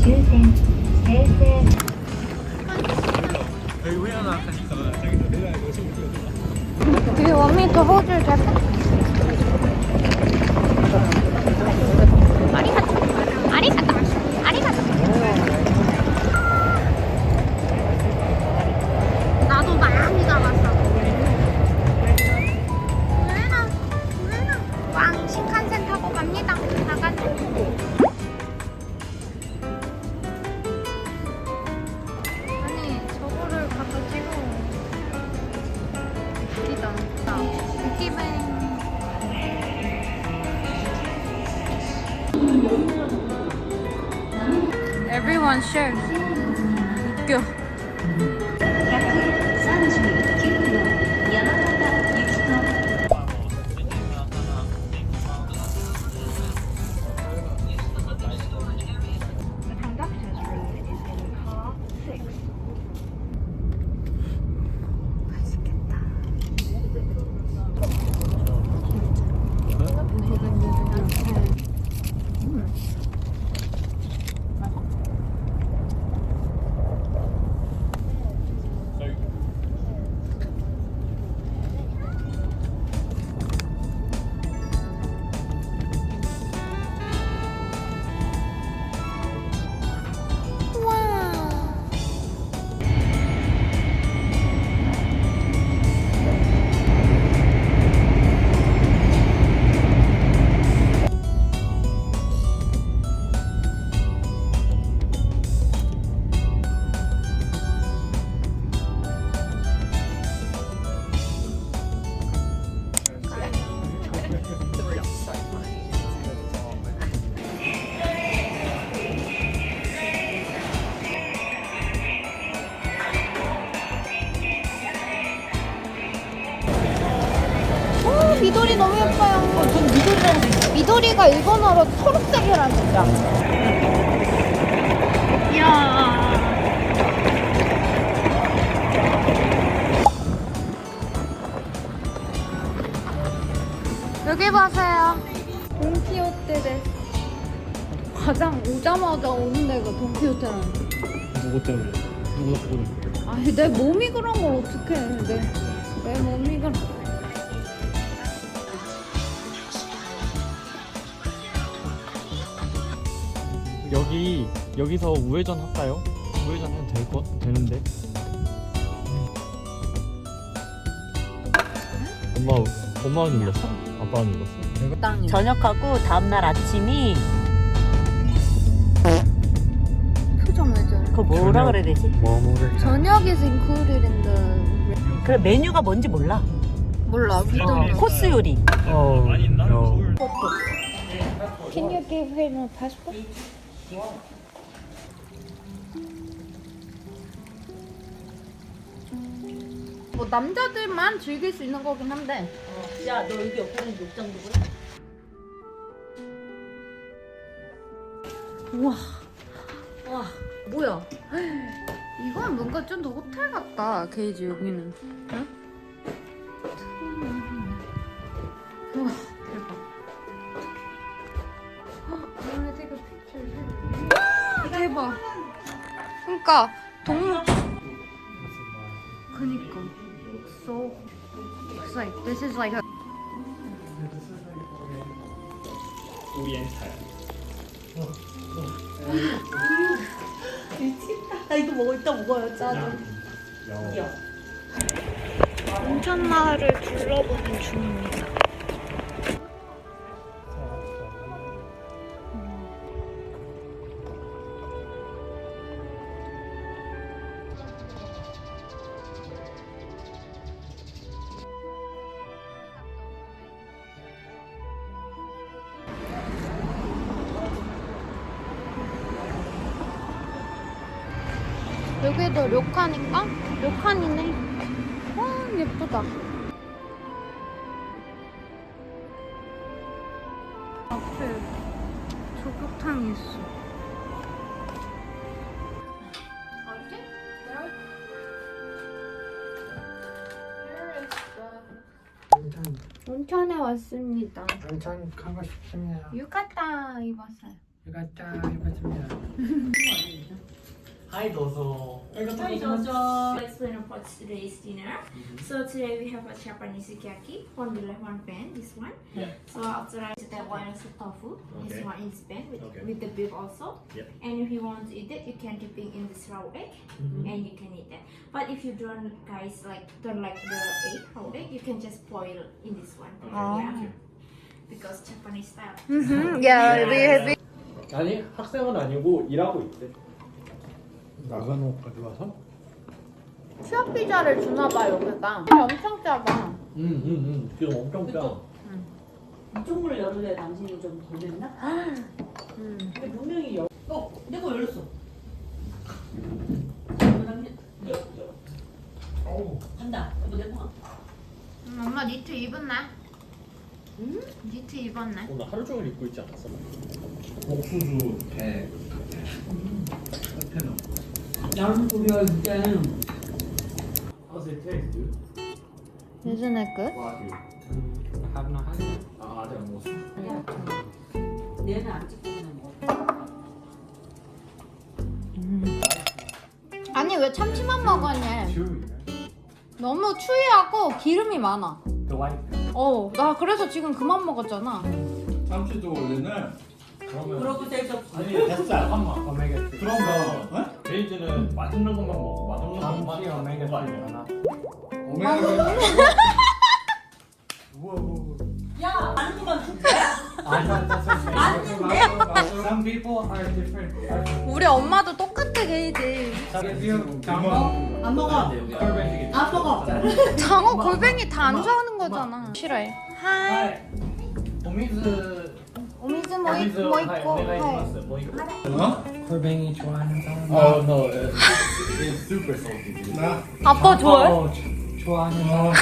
Do you want me to hold your jacket? 아리가또. 아리가또. 아리가또. 나도 많이 가봤어. 우에나. 왕 신칸센 타고 갑니다. 나가자. 아니, 저거를 갖다 찍어. 웃기다. 웃기뱅. Everyone shares. 웃겨. 미도리 너무 예뻐요. 전 미도리랑 미도리가 일본어로 초록색이라는 거죠. 이야. 여기 보세요. 돈키호테데. 가장 오자마자 오는 데가 돈키호테라는 거. 누구 때문에? 누구가 그거를? 아니 내 몸이 그런 걸 어떡해. 내 몸이 그런. 여기서 우회전 할까요? 우회전 해도 되는데. 엄마가 눌렀어? 아빠가 눌렀어? 저녁하고 다음날 아침이 표정 왜 저래? 그거 뭐라 그래야 되지? 저녁 is included in the. 그래 메뉴가 뭔지 몰라. 몰라. 미도리. 코스 요리. Can you give him a passport? 뭐 남자들만 즐길 수 있는 거긴 한데. 야, 너 여기 옆에 있는 욕장도 그래? 우와. 와, 뭐야? 이건 뭔가 좀 더 호텔 같다. 게이지 여기는. 응? 우와, 대박. 대박. 그러니까 동물. 그니까. So, it's like this is like a. 오리엔탈. 미치겠다. 나 이거 이따 먹어요. 짜증. 온천 마을을 둘러보는 중입니다. 여기도 료칸인가? 료칸이네. 와, 예쁘다. 앞에 조격탕이 있어. 온천에 왔습니다. 온천 가고 싶습니다. 유카타 입었어요. 이거 짜 해봤습니다. 하이 넣어서. Hi Jojo. Explain about today's dinner. So today we have a Japanese sukiyaki, one billah, one pan. This one. Yeah. So after I that one is the tofu. This Okay. one is pan Okay. with the beef also. Yep. And if you want to eat it, you can dip it in this raw egg, and you can eat that. But if you don't don't like the egg raw egg, you can just boil in this one. Yeah. Because Japanese style. Yeah, we 아니 학생은 아니고 일하고 있대. 나가노 가져와서? 취업 비자를 주나 봐요, 그러니까. 엄청 작아. 지금 엄청 짜. 이쪽 문을 열어야 당신이 좀 덜 됐나? 근데 분명히 내 거 열렸어. 간다. 이거 내 거. 엄마 니트 입었네. 니트 입었네. 오늘 하루 종일 입고 있지 않았어? 옥수수 배. 나는 우리가 그때 How's it taste, dude? Isn't it good? have not had it. 아 아직 안 먹었어. 얘는 안 찍고 그냥 먹어. 아니 왜 참치만 먹었냐? Chewy. 너무 추위하고 기름이 많아. The white. 나 그래서 지금 그만 먹었잖아. 참치도 원래는 그러면 그러고 대접. 아니 됐어 잠깐만. 오메가 3. 그러면 베이지는 맛있는 것만 먹고 맛없는 것만 참치 오메가 먹는 거 3 아니야? 하나. 오메가 3. 야, 아는 것만 줄게. Some people are different. 우리 엄마도 똑같아 게이지. If you 장어, 안 먹어. 안 먹어. 장어 골뱅이 다 안 좋아하는 거잖아. 싫어해. 하이. 오미즈 오미즈 오미즈 뭐 있고 내가 하이. 입었어. 뭐 있고. 골뱅이 좋아하는 사람. Oh no, it's super salty. Dude. 나 아빠 좋아해? 좋아하는 사람.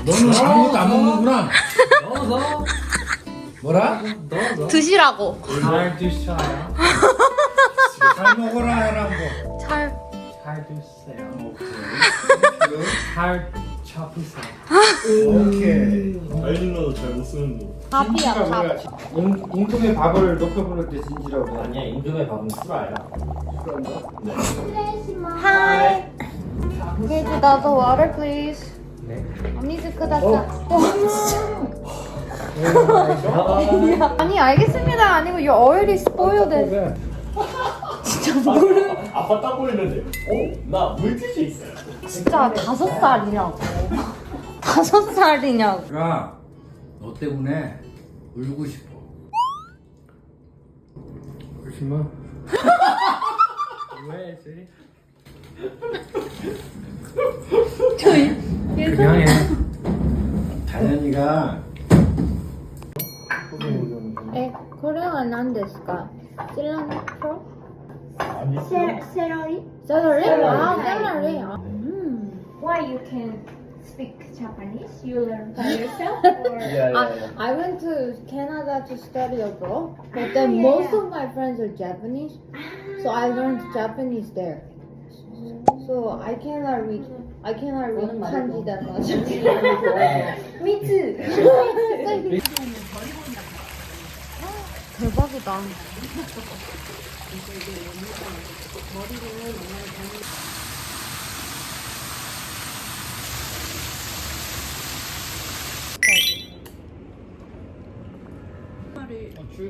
너는 아무것도 안 먹는구나. 넣어서 뭐라? 넣어서. 드시라고. 잘 드셔요. 잘 먹어라 해라 뭐. 잘. 잘 드세요. 오케이. 잘 잡으세요. 오케이. 알린러도 잘 못 쓰는 거. 밥이야 밥. 임금의 밥을 높여 부를 때 진지라고. 아니야 임금의 밥은 술아야. 하이. 게이지 나도 water please. 네. 오미즈 크다사. 아니 알겠습니다. 아니고 your oil is spoiled. 아빠 딱 보이는데. 나 물티슈 있어요. 진짜 5살이냐고. 5살이냐고. 야, 너 때문에 울고 싶어. 울지 마. 왜 지? 그냥 해. 다현이가 고래가 난ですか? cilantro? 아니 Celery. celery? 아, celery. Why you can speak Japanese? You learn by yourself or? I went to Canada to study abroad, but then most of my friends are Japanese, so I learned Japanese there. So I cannot read kanji that much. Me too. 대박이다.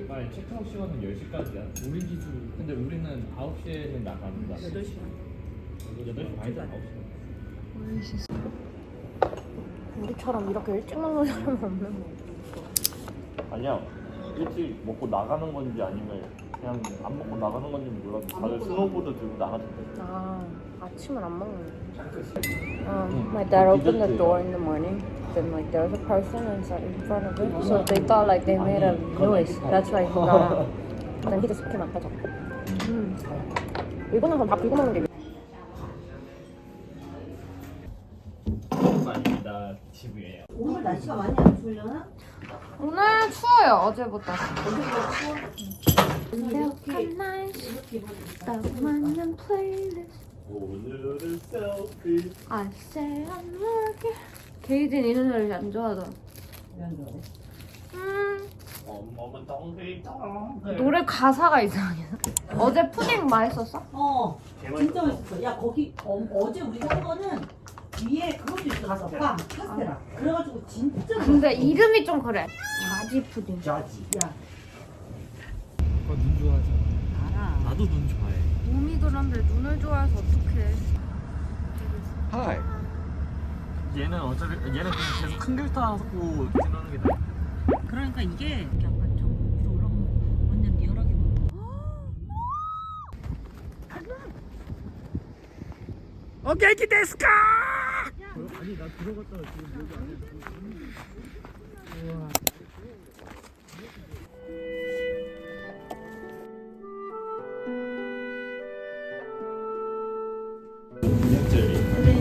아니 체크아웃 시간은 10시까지야. 우리 기준. 근데 우리는 9시에는 나간다. 8시 반이잖아. 9시. 우리처럼 이렇게 일찍 먹는 사람은 없는 거. 아니야. 일찍 먹고 나가는 건지 아니면 그냥 안 먹고 나가는 건지 몰라도 다들 스노우보드 들고 나가던데. 아, 아침을 안 먹는 거. My dad opened the door in the morning. Then like there was a person inside in front of it, so they thought like they made a noise. That's why he got out. Then he just came out. 가자. 이거는 그럼 밥 들고 먹는 게. 아닙니다. 지구예요. 오늘 날씨가 많이 안 추우려나? 오늘 추워요 어제보다. 오늘은 셀피. I say I'm working. 게이진 이 노래를 안 좋아하더라. 왜 안 좋아해? 노래 가사가 이상해. 어제 푸딩 맛있었어? 진짜 맛있어. 야 거기 어제 우리가 한 거는 위에 그것도 있었어. 빵 카스테라. 그래가지고 진짜 근데 이름이 좀 그래. 자지 푸딩. 짜지. 야 눈 좋아하잖아. 알아. 나도 눈 좋아해. 몸이 그런데 눈을 좋아해서 어떡해. 하이. 얘는 어차피 얘는 그냥 계속 큰 길 타고 지나는 게 나아. 그러니까 이게 약간 좀 위로 올라가면 완전 리얼하게 보여. 오케이, 데스까? 아니 나 들어갔다가 지금 여기 안에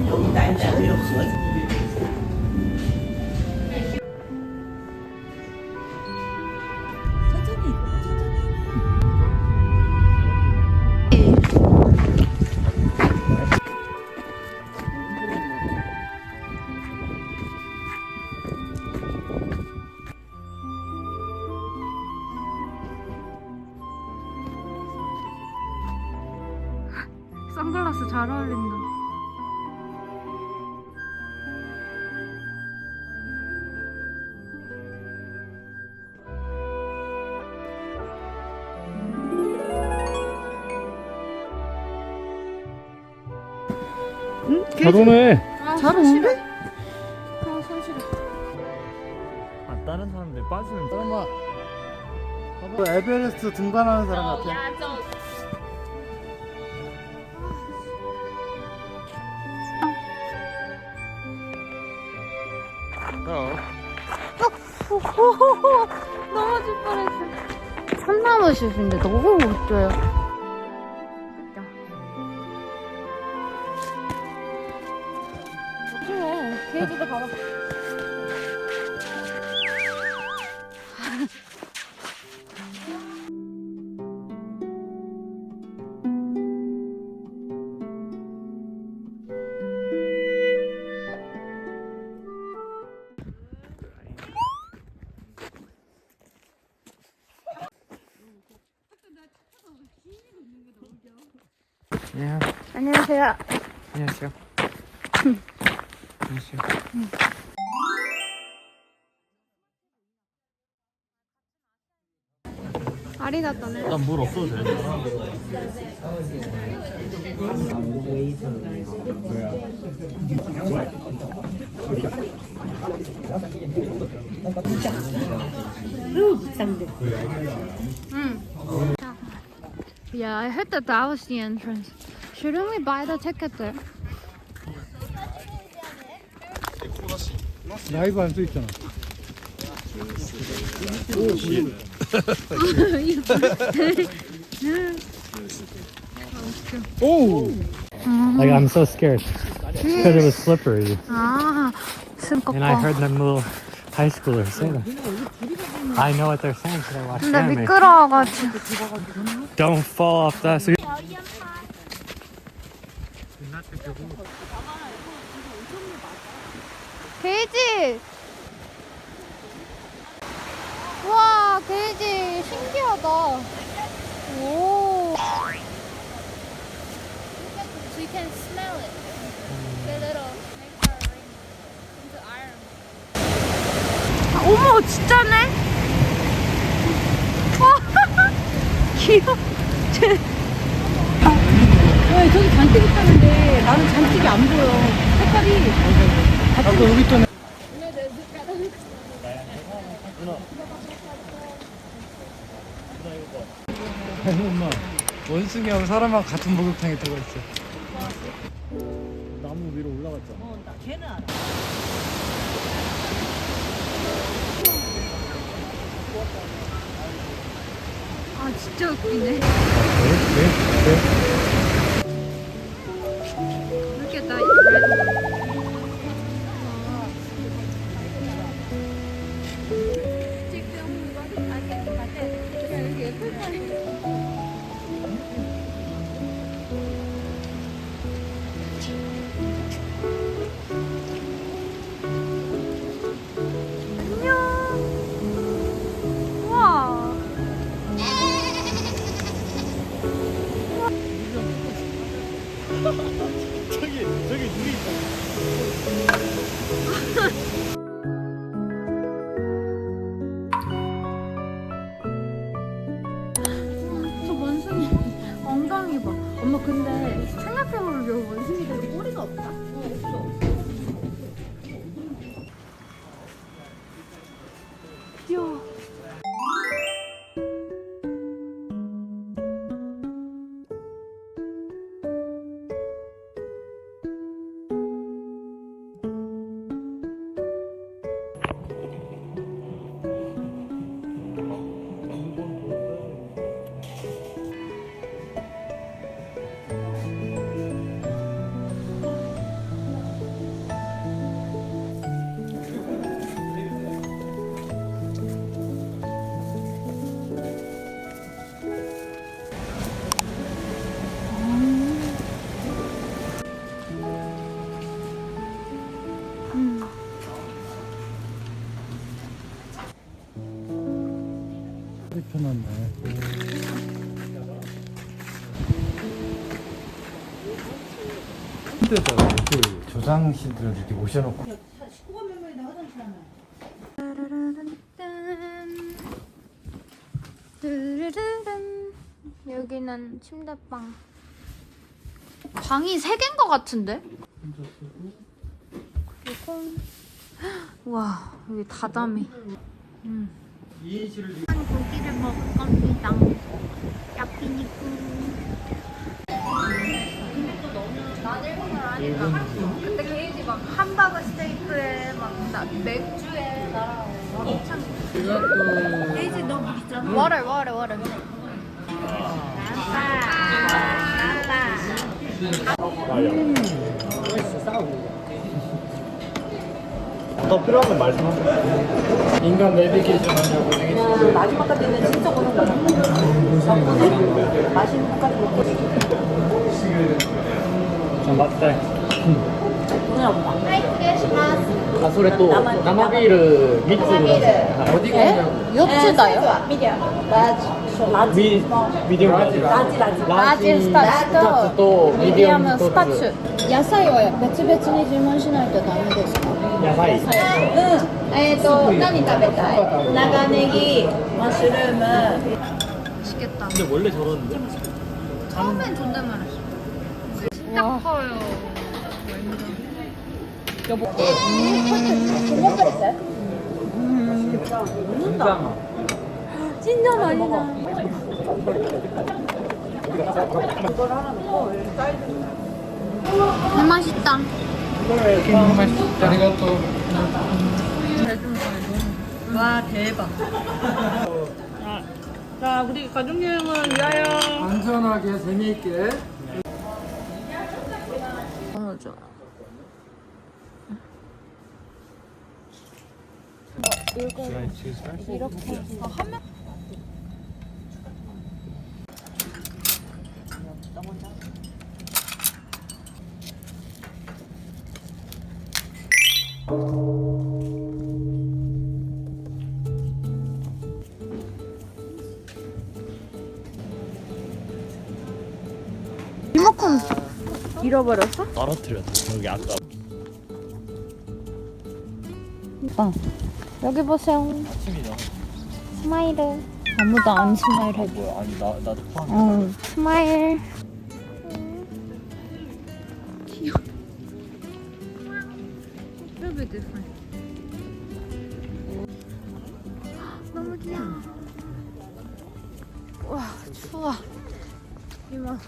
여기 날짜 필요 없어. 천천히. 선글라스 잘 어울린다. 결혼해. 잘 오는데? 아, 손실해. 아 다른 사람들 빠지는. 잠깐만. 에베레스트 등반하는 사람 같아. 넘어질 뻔했어. 참나무 숲인데 너무 멋져요. 멋지네. 케이지도 봐봐. 안녕하세요. 안녕하세요. 안녕하세요. 아리가또네. 난 물 없어도 돼. Yeah, I heard that that was the entrance. Shouldn't we buy the ticket there? 라이브 할 수 있잖아. 오! Like I'm so scared because it was slippery, 아, 슬퍼. and I heard them little high schoolers say that. I know what they're saying because I watched 근데 anime. 미끄러워가지고. Don't fall off that. 게이지! 와, 게이지 신기하다. 오. So you can smell it. The little into iron. 어머, 진짜네? 와, 귀여워. 왜 저기 잔뜩 있다는데 나는 잔뜩이 안 보여. 색깔이. 아까 여기 있던 엄마 원숭이 형 사람하고 같은 목욕탕에 들어가 있어. 나무 위로 올라갔잖아. 나 걔는 알아. 아, 진짜 웃기네. Look at that red one. 여기 애플파이. 안녕. 와, 펴놨네. 그때다가 그 조상신들을 이렇게 모셔놓고. 19번 멤버인데 화장실 하나. 여기는 침대방. 방이 3개인 것 같은데? 그리고 와 여기 다다미. 2인실을 고기를 먹을 겁니다. 야끼니쿠. 난 일본어를 아니까. 그때 케이지 막 함버거 스테이크에 막 맥주에 나랑 엄청. 케이지 너무 비싸. 워터. 더 필요한 건 말씀하세요. 인간 내비게이션 하냐고 고생했어요. 마지막까지는 진짜 고생 많았다. 맛있는 것까지 먹고 전 맞대. 오늘 보다. あ、それと生ビール3つください。 어디 가냐고. 4つだよ。 미디엄 라지. 라지 스타츠 とミディアムスタッチ。野菜は別々に注文しないとダメですか？野菜。何食べたい？ 長ネギ、マッシュルーム。 맛있겠다. 근데 원래 저러는데? 처음엔 존댓말했어. 진짜 커요. 여보. 공감 그랬어요? 진짜. 진짜 많이 나. 이걸 하나 넣고 사이드. 맛있다. 아리가또. 와 대박. 자 우리 가족 여행을 위하여. 안전하게 재미있게. 너무 좋아. 이렇게 하면 리모컨 잃어버렸어? 떨어뜨렸어. 여기 아까. 여기 보세요. 아침이다. 스마일을. 아무도 안 스마일 해줘. 뭐야? 아니 나도 포함. 스마일. 귀여워. Really different. 너무 귀여워. 와 추워. 이만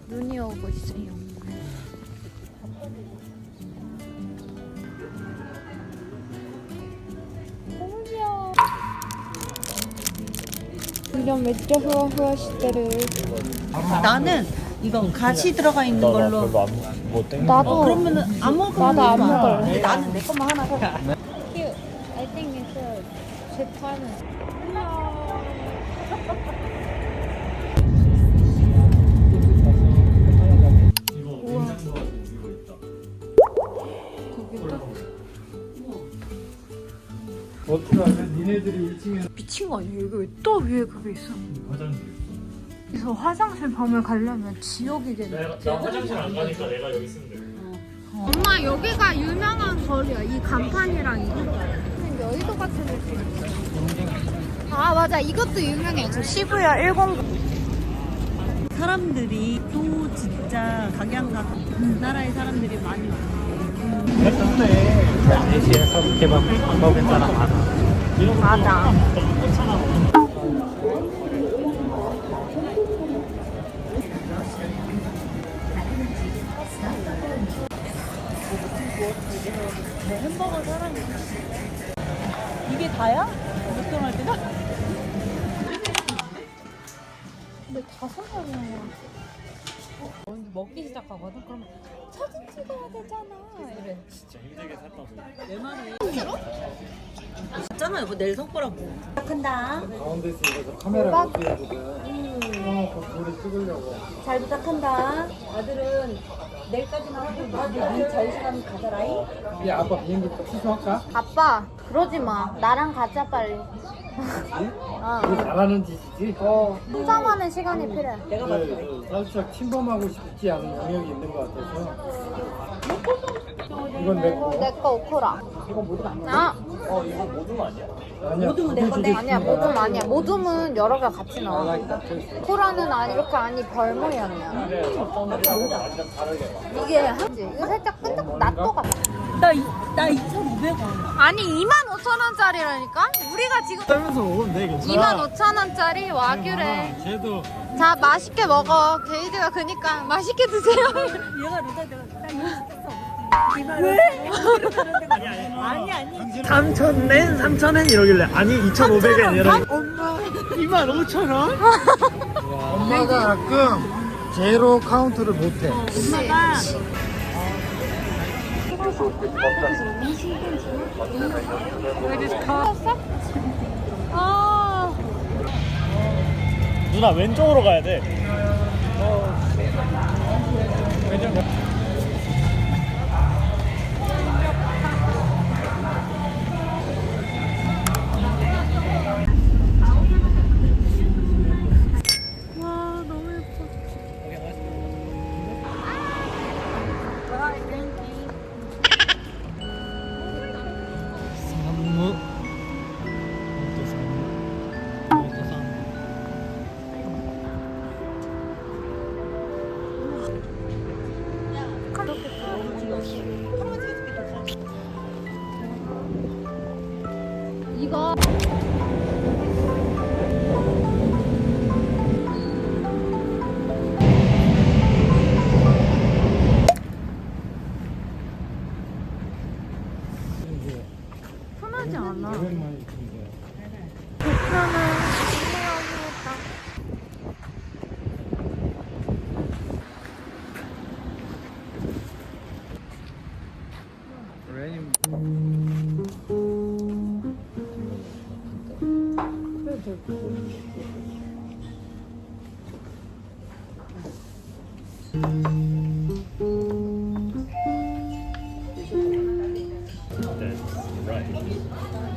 눈이 오고 있어요. 너무 귀여워. 이런 맥주 후아후아 시대를. 나는 이건 같이 들어가 있는 걸로. 별로 뭐 땡겨. 나도. 그러면은 안 먹을 거면 나도 안 먹지 마. 먹을래. 근데 나는 내 것만 하나 사. Cute. I think it's a Japan. 이거 냉장고 이거 있다. 어떻게 하면 니네들이 1층에 미친 거 아니야? 여기 왜 또 위에 그게 있어? 화장실. 그래서 화장실 밤에 가려면 지옥이겠네. 나 화장실 안 가니까 내가 여기 쓰면 돼. 엄마 여기가 유명한 거리야. 이 간판이랑 이거. 그냥 여의도 같은 느낌. 아 맞아. 이것도 유명해. 저 시부야 109. 사람들이 또 진짜 각양각 나라의 사람들이 많이 와. 했었네. 4시에서 개밥 먹은 사람 많아. 맞아. 햄버거 사람이 이게 다야? 맥도날드가? 근데 5명이야. 먹기 시작하거든? 그러면 사진 찍어야 되잖아 이래. 진짜 힘들게 샀다고. 내 말이 맞잖아 여보 내일 손가락 부탁한다. 가운데서 이거 카메라 못 쓰거든. 우리 찍으려고. 잘 부탁한다. 아들은 내일까지만 하고 네 자유시간 가져라잉. 야 아빠 비행기 취소할까? 아빠 그러지 마. 나랑 가자 빨리. 그게 잘하는 짓이지. 성장하는 시간이 필요해. 내가 봐도 돼. 살짝 침범하고 싶지 않은 영역이 있는 것 같아서. 이건 내 거. 내 거 오코라. 이건 모두 아니야. 아, 이거 모든 아니야? 아니야. 모둠은 내 건데. 아니야, 모둠 아니야. 모둠은 여러 개 같이 나와. 오코라는 아니, 이렇게 아니, 별 모양이야. 근데 첫번이랑 완전 다르게 와. 이게 하지? 이거 살짝 끈적 낫도 같아. 나 2,500원. 아니 25,000원짜리라니까? 우리가 지금 떨면서 먹으면 돼, 괜찮아. 25,000원짜리 와규래. 쟤도 자 맛있게 먹어. 게이드가 그니까 맛있게 드세요. 얘가 너가 나 이거 시켰어. 왜? 아니. 3,000엔? 3,000엔? 이러길래 아니 2,500엔 이러길래 엄마 25,000원? 엄마가 가끔 제로 카운트를 못해. 엄마가 아, 누나 왼쪽으로 가야 돼. 산무. 이거 편하지 않아. 오랜만에 진짜.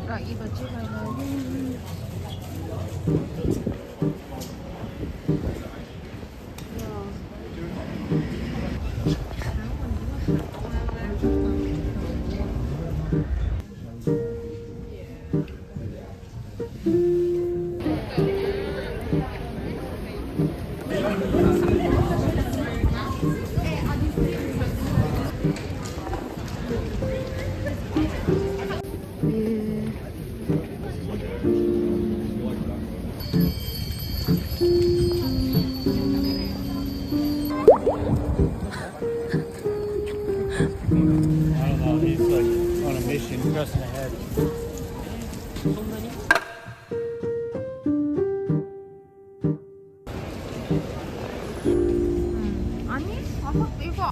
나 이거 찍어야 돼. I don't know, he's like on a mission, pressing ahead. 아니? 아까 이거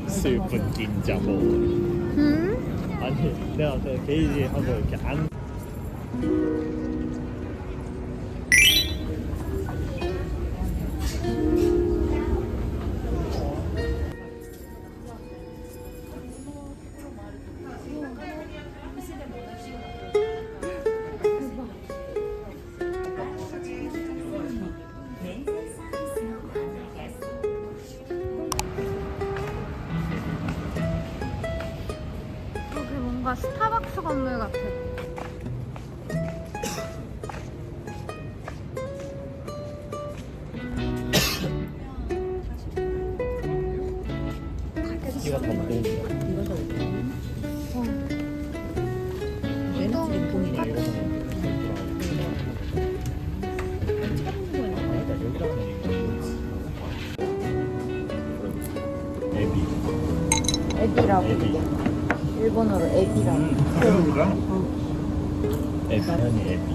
슬픈 긴장고. 아니 내가 그 게이지 하고 이렇게 안 여기 뭔가 스타벅스 건물 같아. 이거 더 먹는 애비라고. 애비. 일본 일본어로 애비라고. 애 당연히 애비.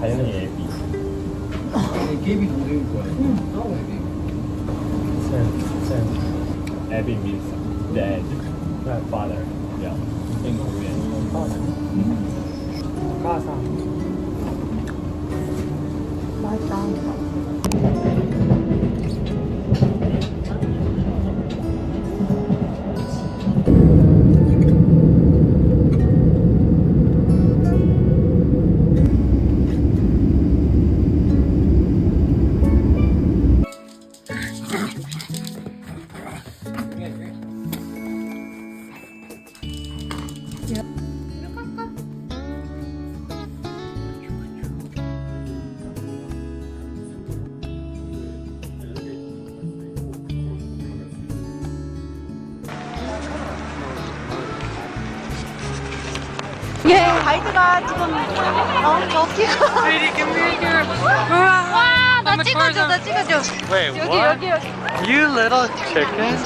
당연히 애비. 게임이 동생이 좋아해. Abby means dad, grandfather. Yeah, in Korean. 가사. 맛있다. 가이드가 지금 저 찍어. 와, 나 찍어줘, 나 찍어줘. Wait, 여기 what? 여기 여기. You little chicken?